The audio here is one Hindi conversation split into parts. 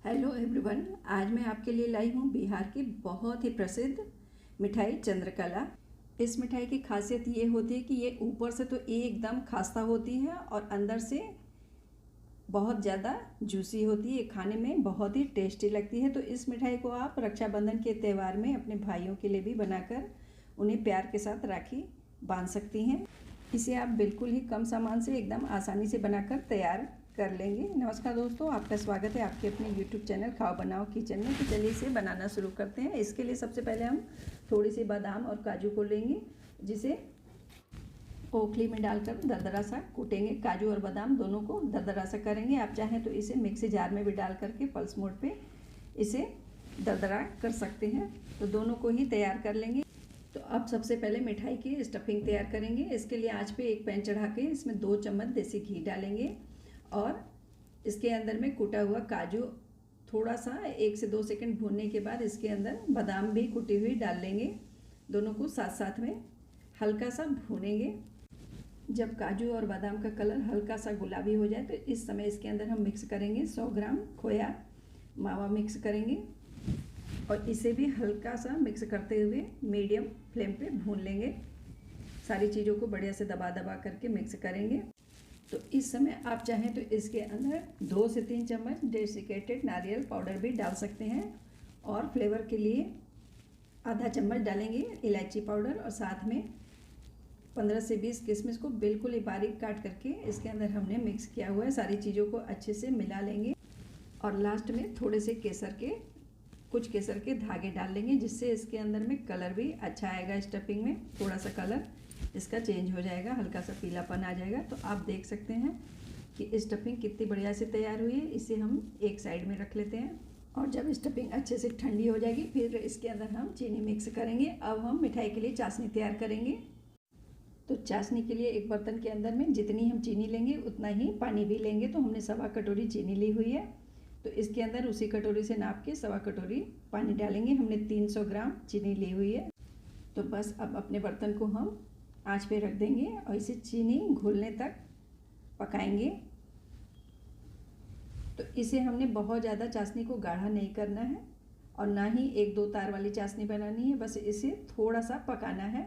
हेलो एवरीवन, आज मैं आपके लिए लाई हूँ बिहार की बहुत ही प्रसिद्ध मिठाई चंद्रकला। इस मिठाई की खासियत ये होती है कि ये ऊपर से तो एकदम खस्ता होती है और अंदर से बहुत ज़्यादा जूसी होती है। खाने में बहुत ही टेस्टी लगती है। तो इस मिठाई को आप रक्षाबंधन के त्यौहार में अपने भाइयों के लिए भी बनाकर उन्हें प्यार के साथ राखी बांध सकती हैं। इसे आप बिल्कुल ही कम सामान से एकदम आसानी से बनाकर तैयार कर लेंगे। नमस्कार दोस्तों, आपका स्वागत है आपके अपने YouTube चैनल खाओ बनाओ किचन में। तो चलिए इसे बनाना शुरू करते हैं। इसके लिए सबसे पहले हम थोड़ी सी बादाम और काजू को लेंगे, जिसे ओखली में डालकर दरदरा सा कूटेंगे। काजू और बादाम दोनों को दरदरा सा करेंगे। आप चाहें तो इसे मिक्सी जार में भी डाल करके पल्स मोड पे इसे दरदरा कर सकते हैं। तो दोनों को ही तैयार कर लेंगे। तो अब सबसे पहले मिठाई की स्टफिंग तैयार करेंगे। इसके लिए आंच पे एक पैन चढ़ा के इसमें 2 चम्मच देसी घी डालेंगे और इसके अंदर में कूटा हुआ काजू थोड़ा सा 1 से 2 सेकंड भूनने के बाद इसके अंदर बादाम भी कुटी हुई डाल लेंगे। दोनों को साथ साथ में हल्का सा भूनेंगे। जब काजू और बादाम का कलर हल्का सा गुलाबी हो जाए तो इस समय इसके अंदर हम मिक्स करेंगे 100 ग्राम खोया मावा मिक्स करेंगे और इसे भी हल्का सा मिक्स करते हुए मीडियम फ्लेम पे भून लेंगे। सारी चीज़ों को बढ़िया से दबा दबा करके मिक्स करेंगे। तो इस समय आप चाहें तो इसके अंदर 2 से 3 चम्मच डेसिकेटेड नारियल पाउडर भी डाल सकते हैं और फ्लेवर के लिए आधा चम्मच डालेंगे इलायची पाउडर और साथ में 15 से 20 किशमिश को बिल्कुल ही बारीक काट करके इसके अंदर हमने मिक्स किया हुआ है। सारी चीज़ों को अच्छे से मिला लेंगे और लास्ट में थोड़े से कुछ केसर के धागे डाल लेंगे, जिससे इसके अंदर में कलर भी अच्छा आएगा। स्टफिंग में थोड़ा सा कलर इसका चेंज हो जाएगा, हल्का सा पीलापन आ जाएगा। तो आप देख सकते हैं कि स्टफिंग कितनी बढ़िया से तैयार हुई है। इसे हम एक साइड में रख लेते हैं और जब स्टफिंग अच्छे से ठंडी हो जाएगी फिर इसके अंदर हम चीनी मिक्स करेंगे। अब हम मिठाई के लिए चाशनी तैयार करेंगे। तो चाशनी के लिए एक बर्तन के अंदर में जितनी हम चीनी लेंगे उतना ही पानी भी लेंगे। तो हमने 1.25 कटोरी चीनी ली हुई है। तो इसके अंदर उसी कटोरी से नाप के 1.25 कटोरी पानी डालेंगे। हमने 300 ग्राम चीनी ली हुई है। तो बस अब अपने बर्तन को हम आंच पे रख देंगे और इसे चीनी घुलने तक पकाएंगे। तो इसे हमने बहुत ज़्यादा चाशनी को गाढ़ा नहीं करना है और ना ही 1-2 तार वाली चाशनी बनानी है। बस इसे थोड़ा सा पकाना है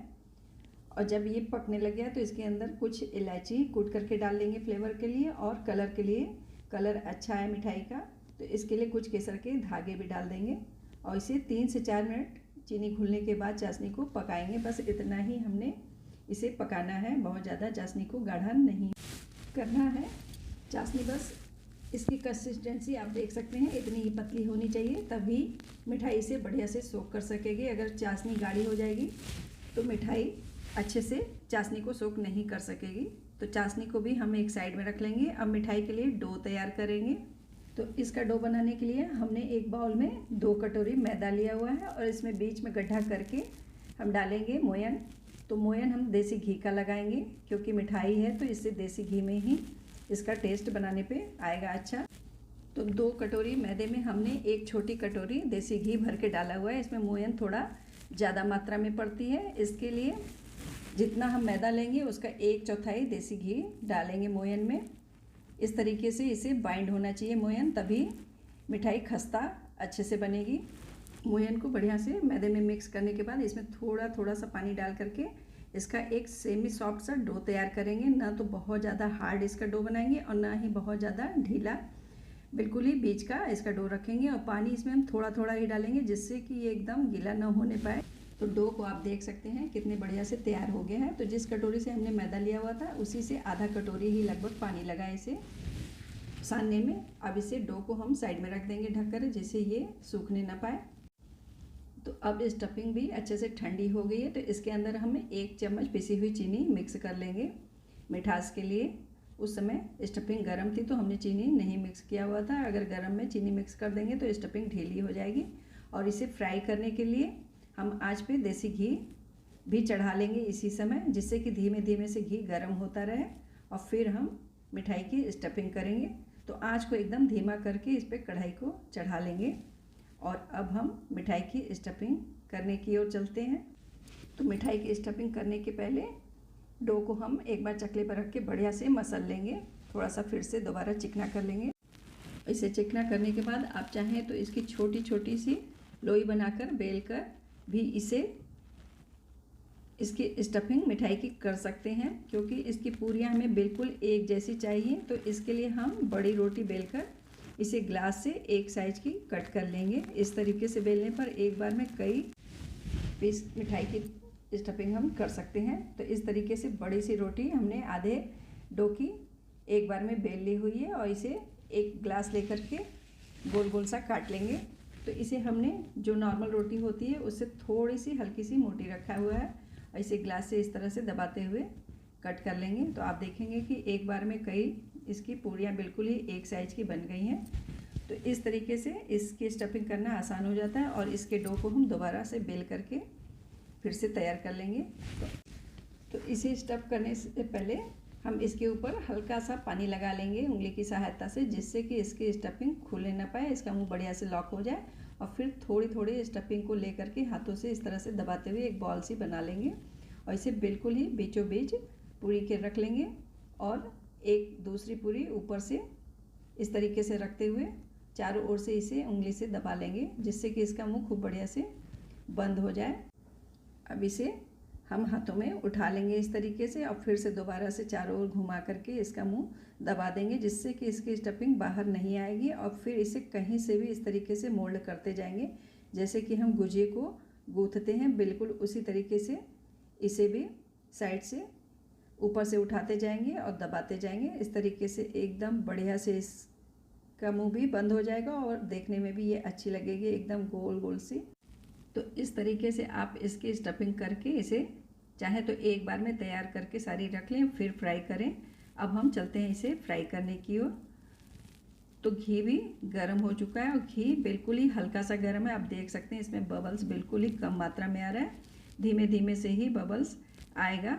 और जब ये पकने लग गया तो इसके अंदर कुछ इलायची कूट करके डाल लेंगे फ्लेवर के लिए और कलर के लिए। कलर अच्छा है मिठाई का तो इसके लिए कुछ केसर के धागे भी डाल देंगे और इसे 3 से 4 मिनट चीनी घुलने के बाद चाशनी को पकाएंगे। बस इतना ही हमने इसे पकाना है, बहुत ज़्यादा चाशनी को गाढ़ा नहीं करना है। चाशनी बस इसकी कंसिस्टेंसी आप देख सकते हैं इतनी ही पतली होनी चाहिए, तभी मिठाई से बढ़िया से सोख कर सकेगी। अगर चाशनी गाढ़ी हो जाएगी तो मिठाई अच्छे से चाशनी को सोख नहीं कर सकेगी। तो चाशनी को भी हम एक साइड में रख लेंगे। अब मिठाई के लिए डो तैयार करेंगे। तो इसका डो बनाने के लिए हमने एक बाउल में 2 कटोरी मैदा लिया हुआ है और इसमें बीच में गड्ढा करके हम डालेंगे मोयन। तो मोयन हम देसी घी का लगाएंगे क्योंकि मिठाई है तो इससे देसी घी में ही इसका टेस्ट बनाने पे आएगा अच्छा। तो 2 कटोरी मैदे में हमने 1 छोटी कटोरी देसी घी भर के डाला हुआ है। इसमें मोयन थोड़ा ज़्यादा मात्रा में पड़ती है, इसके लिए जितना हम मैदा लेंगे उसका 1/4 देसी घी डालेंगे मोयन में। इस तरीके से इसे बाइंड होना चाहिए मोयन, तभी मिठाई खस्ता अच्छे से बनेगी। मोयन को बढ़िया से मैदे में मिक्स करने के बाद इसमें थोड़ा थोड़ा सा पानी डाल करके इसका एक सेमी सॉफ्ट सा डो तैयार करेंगे। ना तो बहुत ज़्यादा हार्ड इसका डो बनाएंगे और ना ही बहुत ज़्यादा ढीला, बिल्कुल ही बीच का इसका डो रखेंगे। और पानी इसमें हम थोड़ा थोड़ा ही डालेंगे जिससे कि ये एकदम गीला ना होने पाए। तो डो को आप देख सकते हैं कितने बढ़िया से तैयार हो गया है। तो जिस कटोरी से हमने मैदा लिया हुआ था उसी से आधा कटोरी ही लगभग पानी लगा इसे सानने में। अब इसे डो को हम साइड में रख देंगे ढककर, जिससे ये सूखने ना पाए। तो अब स्टफिंग भी अच्छे से ठंडी हो गई है। तो इसके अंदर हम 1 चम्मच पिसी हुई चीनी मिक्स कर लेंगे मिठास के लिए। उस समय स्टफिंग गर्म थी तो हमने चीनी नहीं मिक्स किया हुआ था। अगर गर्म में चीनी मिक्स कर देंगे तो स्टफिंग ढीली हो जाएगी। और इसे फ्राई करने के लिए हम आंच पे देसी घी भी चढ़ा लेंगे इसी समय, जिससे कि धीमे धीमे से घी गर्म होता रहे और फिर हम मिठाई की स्टफिंग करेंगे। तो आंच को एकदम धीमा करके इस पर कढ़ाई को चढ़ा लेंगे और अब हम मिठाई की स्टफिंग करने की ओर चलते हैं। तो मिठाई की स्टफिंग करने के पहले डो को हम एक बार चकले पर रख के बढ़िया से मसल लेंगे, थोड़ा सा फिर से दोबारा चिकना कर लेंगे। इसे चिकना करने के बाद आप चाहें तो इसकी छोटी छोटी सी लोई बनाकर बेल कर भी इसकी स्टफिंग मिठाई की कर सकते हैं, क्योंकि इसकी पूरियां हमें बिल्कुल एक जैसी चाहिए। तो इसके लिए हम बड़ी रोटी बेलकर इसे ग्लास से एक साइज की कट कर लेंगे। इस तरीके से बेलने पर एक बार में कई पीस मिठाई की स्टफिंग हम कर सकते हैं। तो इस तरीके से बड़ी सी रोटी हमने आधे डो की एक बार में बेल ली हुई है और इसे एक ग्लास लेकर के गोल गोल सा काट लेंगे। तो इसे हमने जो नॉर्मल रोटी होती है उससे थोड़ी सी हल्की सी मोटी रखा हुआ है और इसे ग्लास से इस तरह से दबाते हुए कट कर लेंगे। तो आप देखेंगे कि एक बार में कई इसकी पूरियां बिल्कुल ही एक साइज की बन गई हैं। तो इस तरीके से इसकी स्टफिंग करना आसान हो जाता है और इसके डो को हम दोबारा से बेल करके फिर से तैयार कर लेंगे। तो इसे स्टफ करने से पहले हम इसके ऊपर हल्का सा पानी लगा लेंगे उंगली की सहायता से, जिससे कि इसकी स्टफिंग खुले ना पाए, इसका मुंह बढ़िया से लॉक हो जाए। और फिर थोड़ी थोड़ी स्टफिंग को लेकर के हाथों से इस तरह से दबाते हुए एक बॉल सी बना लेंगे और इसे बिल्कुल ही बीचों बीच पूरी के रख लेंगे और एक दूसरी पूरी ऊपर से इस तरीके से रखते हुए चारों ओर से इसे उंगली से दबा लेंगे, जिससे कि इसका मुंह खूब बढ़िया से बंद हो जाए। अब इसे हम हाथों में उठा लेंगे इस तरीके से और फिर से दोबारा से चारों ओर घुमा करके इसका मुंह दबा देंगे, जिससे कि इसकी स्टफिंग बाहर नहीं आएगी। और फिर इसे कहीं से भी इस तरीके से मोल्ड करते जाएंगे, जैसे कि हम गुजिये को गूंथते हैं, बिल्कुल उसी तरीके से इसे भी साइड से ऊपर से उठाते जाएंगे और दबाते जाएंगे। इस तरीके से एकदम बढ़िया से इसका मुंह भी बंद हो जाएगा और देखने में भी ये अच्छी लगेगी, एकदम गोल गोल सी। तो इस तरीके से आप इसकी स्टफिंग करके इसे चाहे तो एक बार में तैयार करके सारी रख लें, फिर फ्राई करें। अब हम चलते हैं इसे फ्राई करने की ओर। तो घी भी गर्म हो चुका है और घी बिल्कुल ही हल्का सा गर्म है। आप देख सकते हैं इसमें बबल्स बिल्कुल ही कम मात्रा में आ रहा है, धीमे धीमे से ही बबल्स आएगा।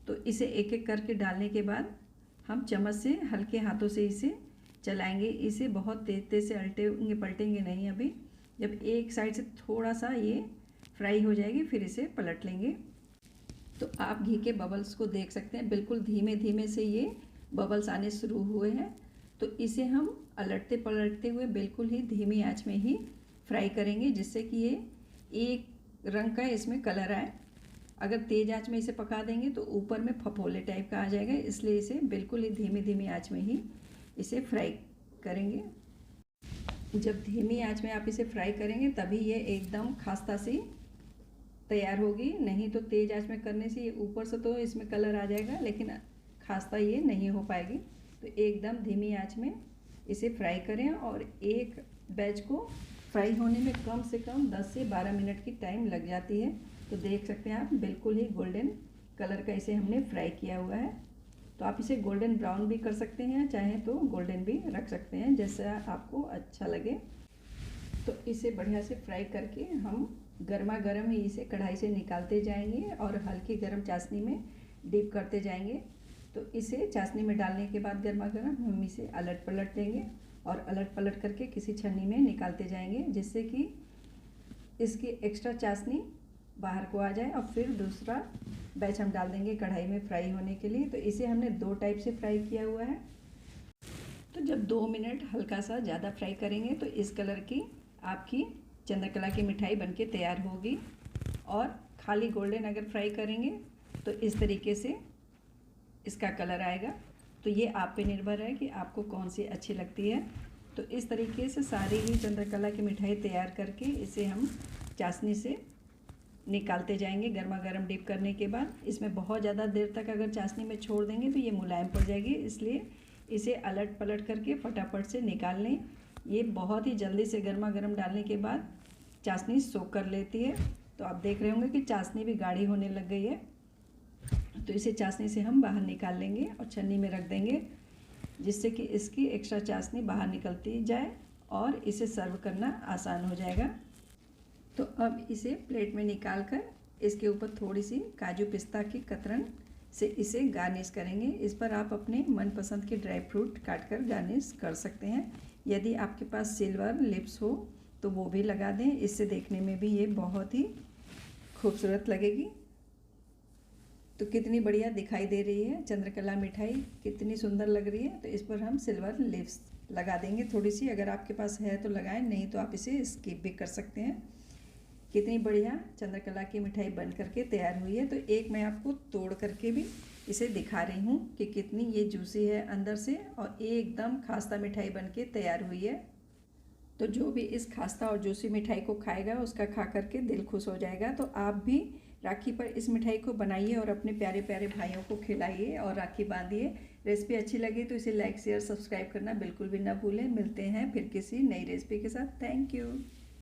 तो इसे एक एक करके डालने के बाद हम चम्मच से हल्के हाथों से इसे चलाएंगे। इसे बहुत तेज तेज से उल्टेंगे पलटेंगे नहीं। अभी जब एक साइड से थोड़ा सा ये फ्राई हो जाएगी फिर इसे पलट लेंगे। तो आप घी के बबल्स को देख सकते हैं, बिल्कुल धीमे धीमे से ये बबल्स आने शुरू हुए हैं। तो इसे हम पलटते पलटते हुए बिल्कुल ही धीमी आंच में ही फ्राई करेंगे, जिससे कि ये एक रंग का इसमें कलर आए। अगर तेज़ आंच में इसे पका देंगे तो ऊपर में फफोले टाइप का आ जाएगा, इसलिए इसे बिल्कुल ही धीमी धीमी आंच में ही इसे फ्राई करेंगे। जब धीमी आंच में आप इसे फ्राई करेंगे तभी ये एकदम खस्ता सी तैयार होगी, नहीं तो तेज़ आंच में करने से ये ऊपर से तो इसमें कलर आ जाएगा लेकिन खस्ता ये नहीं हो पाएगी। तो एकदम धीमी आंच में इसे फ्राई करें और एक बैच को फ्राई होने में कम से कम 10 से 12 मिनट की टाइम लग जाती है। तो देख सकते हैं आप बिल्कुल ही गोल्डन कलर का इसे हमने फ्राई किया हुआ है। तो आप इसे गोल्डन ब्राउन भी कर सकते हैं, चाहे तो गोल्डन भी रख सकते हैं, जैसा आपको अच्छा लगे। तो इसे बढ़िया से फ्राई करके हम गर्मा गर्म ही इसे कढ़ाई से निकालते जाएंगे और हल्की गर्म चाशनी में डीप करते जाएंगे। तो इसे चाशनी में डालने के बाद गर्मा गर्म हम इसे अलट पलट देंगे और अलट पलट करके किसी छन्नी में निकालते जाएंगे, जिससे कि इसकी एक्स्ट्रा चाशनी बाहर को आ जाए। और फिर दूसरा बैच हम डाल देंगे कढ़ाई में फ्राई होने के लिए। तो इसे हमने 2 टाइप से फ्राई किया हुआ है। तो जब 2 मिनट हल्का सा ज़्यादा फ्राई करेंगे तो इस कलर की आपकी चंद्रकला की मिठाई बनके तैयार होगी। और खाली गोल्डन अगर फ्राई करेंगे तो इस तरीके से इसका कलर आएगा। तो ये आप पे निर्भर है कि आपको कौन सी अच्छी लगती है। तो इस तरीके से सारी ही चंद्रकला की मिठाई तैयार करके इसे हम चाशनी से निकालते जाएंगे गर्मा गर्म डीप करने के बाद। इसमें बहुत ज़्यादा देर तक अगर चाशनी में छोड़ देंगे तो ये मुलायम पड़ जाएगी, इसलिए इसे अलट पलट करके फटाफट से निकाल लें। ये बहुत ही जल्दी से गर्मा गर्म डालने के बाद चाशनी सोख कर लेती है। तो आप देख रहे होंगे कि चाशनी भी गाढ़ी होने लग गई है। तो इसे चाशनी से हम बाहर निकाल लेंगे और छन्नी में रख देंगे, जिससे कि इसकी एक्स्ट्रा चाशनी बाहर निकलती जाए और इसे सर्व करना आसान हो जाएगा। तो अब इसे प्लेट में निकाल कर इसके ऊपर थोड़ी सी काजू पिस्ता की कतरन से इसे गार्निश करेंगे। इस पर आप अपने मनपसंद के ड्राई फ्रूट काट कर गार्निश कर सकते हैं। यदि आपके पास सिल्वर लिप्स हो तो वो भी लगा दें, इससे देखने में भी ये बहुत ही खूबसूरत लगेगी। तो कितनी बढ़िया दिखाई दे रही है चंद्रकला मिठाई, कितनी सुंदर लग रही है। तो इस पर हम सिल्वर लिप्स लगा देंगे थोड़ी सी, अगर आपके पास है तो लगाएं, नहीं तो आप इसे स्किप भी कर सकते हैं। कितनी बढ़िया चंद्रकला की मिठाई बन करके तैयार हुई है। तो एक मैं आपको तोड़ करके भी इसे दिखा रही हूँ कि कितनी ये जूसी है अंदर से और एकदम खास्ता मिठाई बन के तैयार हुई है। तो जो भी इस खास्ता और जूसी मिठाई को खाएगा उसका खा करके दिल खुश हो जाएगा। तो आप भी राखी पर इस मिठाई को बनाइए और अपने प्यारे प्यारे भाइयों को खिलाइए और राखी बांधिए। रेसिपी अच्छी लगी तो इसे लाइक शेयर सब्सक्राइब करना बिल्कुल भी ना भूलें। मिलते हैं फिर किसी नई रेसिपी के साथ। Thank you.